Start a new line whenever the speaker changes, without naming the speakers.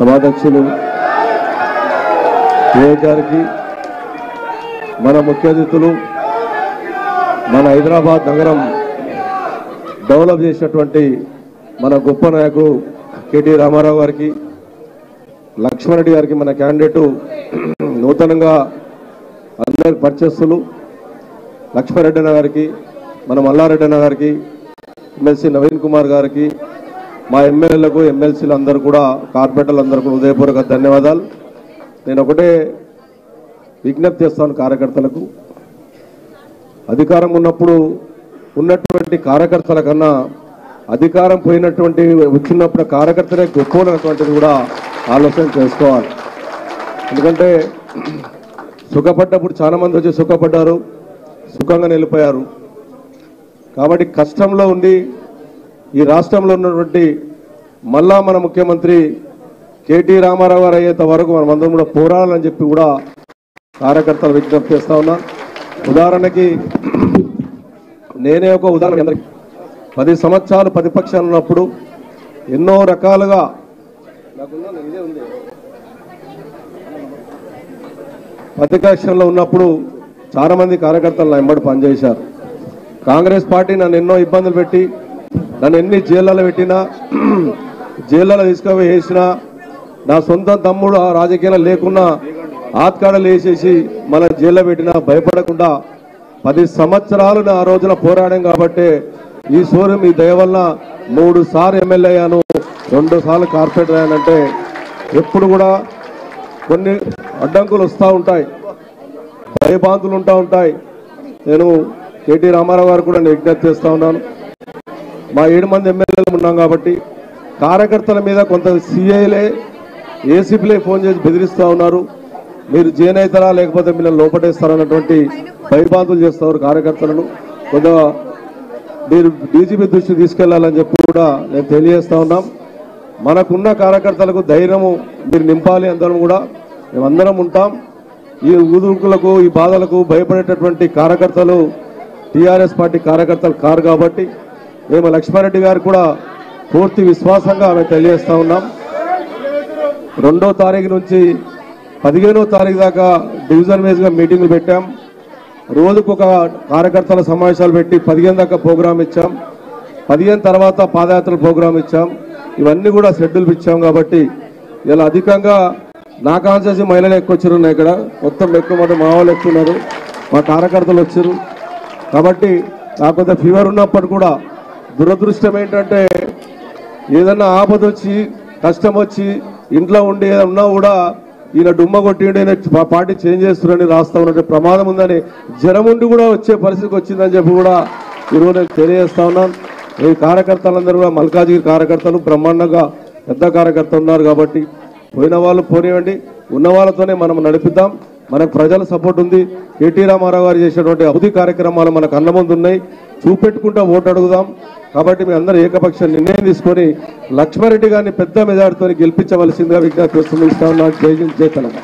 సభాధ్యక్షులు గారికి, మన ముఖ్య అతిథులు, మన హైదరాబాద్ నగరం డెవలప్ చేసినటువంటి మన గొప్ప నాయకుడు కేటీ రామారావు గారికి, లక్ష్మణ్ రెడ్డి గారికి, మన క్యాండిడేటు నూతనంగా అందరికి పరిచయస్తులు లక్ష్మణ్ రెడ్డి అన్న గారికి, మన మల్లారెడ్డి అన్న గారికి, ఎమ్మెల్సీ నవీన్ కుమార్ గారికి, మా ఎమ్మెల్యేలకు ఎమ్మెల్సీలు అందరూ కూడా, కార్పొరేటర్లు అందరూ కూడా హృదయపూర్వక ధన్యవాదాలు. నేను ఒకటే విజ్ఞప్తి చేస్తాను కార్యకర్తలకు, అధికారం ఉన్నప్పుడు ఉన్నటువంటి కార్యకర్తల కన్నా అధికారం పోయినటువంటి వచ్చినప్పుడు కార్యకర్తలే గొప్పనటువంటిది కూడా ఆలోచన చేసుకోవాలి. ఎందుకంటే సుఖపడ్డప్పుడు చాలామంది వచ్చి సుఖపడ్డారు, సుఖంగా నిలిపోయారు. కాబట్టి కష్టంలో ఉండి ఈ రాష్ట్రంలో ఉన్నటువంటి మళ్ళా మన ముఖ్యమంత్రి కేటీ రామారావు గారు అయ్యేంత వరకు మనం అందరం కూడా పోరాడాలని చెప్పి కూడా కార్యకర్తలు విజ్ఞప్తి చేస్తా ఉన్నా. ఉదాహరణకి నేనే ఒక ఉదాహరణ, 10 సంవత్సరాలు ప్రతిపక్షాలు ఉన్నప్పుడు ఎన్నో రకాలుగా ప్రతిపక్షంలో ఉన్నప్పుడు చాలామంది కార్యకర్తలు నా వెంబడి పనిచేశారు. కాంగ్రెస్ పార్టీ నన్ను ఎన్నో ఇబ్బందులు పెట్టి, నన్ను ఎన్ని జైళ్ళలో పెట్టినా, జైళ్ళలో తీసుకుపోయి వేసినా, నా సొంత తమ్ముడు రాజకీయాలు లేకున్నా ఆత్కాడలు వేసేసి మన జైల్లో పెట్టినా భయపడకుండా 10 సంవత్సరాలు ఆ రోజున పోరాడాం. కాబట్టి ఈ సూర్యం మీ దయ వల్ల 3 సార్లు ఎమ్మెల్యే అయ్యాను, 2 సార్లు కార్పొరేటర్ అయ్యానంటే ఎప్పుడు కూడా కొన్ని అడ్డంకులు వస్తూ ఉంటాయి, భయభాంతులు ఉంటాయి. నేను కేటీ రామారావు గారు కూడా నేను విజ్ఞప్తి చేస్తూ ఉన్నాను. మా 7 మంది ఎమ్మెల్యేలు ఉన్నాం కాబట్టి కార్యకర్తల మీద కొంత సిఐలే ఏసీపీలే ఫోన్ చేసి బెదిరిస్తూ ఉన్నారు, మీరు జైన్ అవుతారా లేకపోతే మీరు లోపటేస్తారన్నటువంటి భయభాంతులు చేస్తున్నారు కార్యకర్తలను. కొంత మీరు డీజీపీ దృష్టికి తీసుకెళ్లాలని చెప్పి కూడా నేను తెలియజేస్తా ఉన్నాం. మనకున్న కార్యకర్తలకు ధైర్యము మీరు నింపాలి, అందరం కూడా మేమందరం ఉంటాం. ఈ ఊదుకులకు ఈ బాధలకు భయపడేటటువంటి కార్యకర్తలు టీఆర్ఎస్ పార్టీ కార్యకర్తలు కారు. కాబట్టి మేము లక్ష్మారెడ్డి గారు కూడా పూర్తి విశ్వాసంగా మేము తెలియజేస్తా ఉన్నాం. 2వ తారీఖు నుంచి 15వ తారీఖు దాకా డివిజన్ వైజ్గా మీటింగ్లు పెట్టాం. రోజుకొక కార్యకర్తల సమావేశాలు పెట్టి 15 దాకా ప్రోగ్రాం ఇచ్చాం. 15 తర్వాత పాదయాత్ర ప్రోగ్రాం ఇచ్చాం. ఇవన్నీ కూడా షెడ్యూల్ ఇచ్చాం. కాబట్టి ఇలా అధికంగా నా కాన్సెన్సీ మహిళలు ఎక్కువ వచ్చారు. ఇక్కడ మొత్తం ఎక్కువ మంది మా వాళ్ళు ఎక్కున్నారు, మా కార్యకర్తలు వచ్చారు. కాబట్టి నాకు కొంత ఫీవర్ ఉన్నప్పుడు కూడా దురదృష్టం ఏంటంటే ఏదన్నా ఆపద వచ్చి కష్టం వచ్చి ఇంట్లో ఉండి ఏదైనా ఉన్నా కూడా ఈయన డుమ్మ కొట్టిండి పార్టీ చేంజ్ చేస్తున్నారని రాస్తా ఉన్నట్టు ప్రమాదం ఉందని జ్వరం ఉండి కూడా వచ్చే పరిస్థితికి వచ్చిందని చెప్పి కూడా ఈరోజు నేను తెలియజేస్తా ఉన్నాను. ఈ కార్యకర్తలందరూ కూడా మల్కాజ్గిరి కార్యకర్తలు బ్రహ్మాండంగా పెద్ద కార్యకర్తలు ఉన్నారు. కాబట్టి పోయిన వాళ్ళు పోనివ్వండి, ఉన్న వాళ్ళతోనే మనం నడిపిద్దాం. మనకు ప్రజల సపోర్ట్ ఉంది. కేటీ రామారావు గారు చేసినటువంటి అభివృద్ధి కార్యక్రమాలు మనకు అన్న ముందు ఉన్నాయి, చూపెట్టుకుంటా ఓటు అడుగుదాం. కాబట్టి మీ అందరూ ఏకపక్ష నిర్ణయం తీసుకొని లక్ష్మారెడ్డి గారిని పెద్ద మెజార్టీతో గెలిపించవలసిందిగా విజ్ఞప్తి చేస్తున్నాను. జై తెలంగాణ.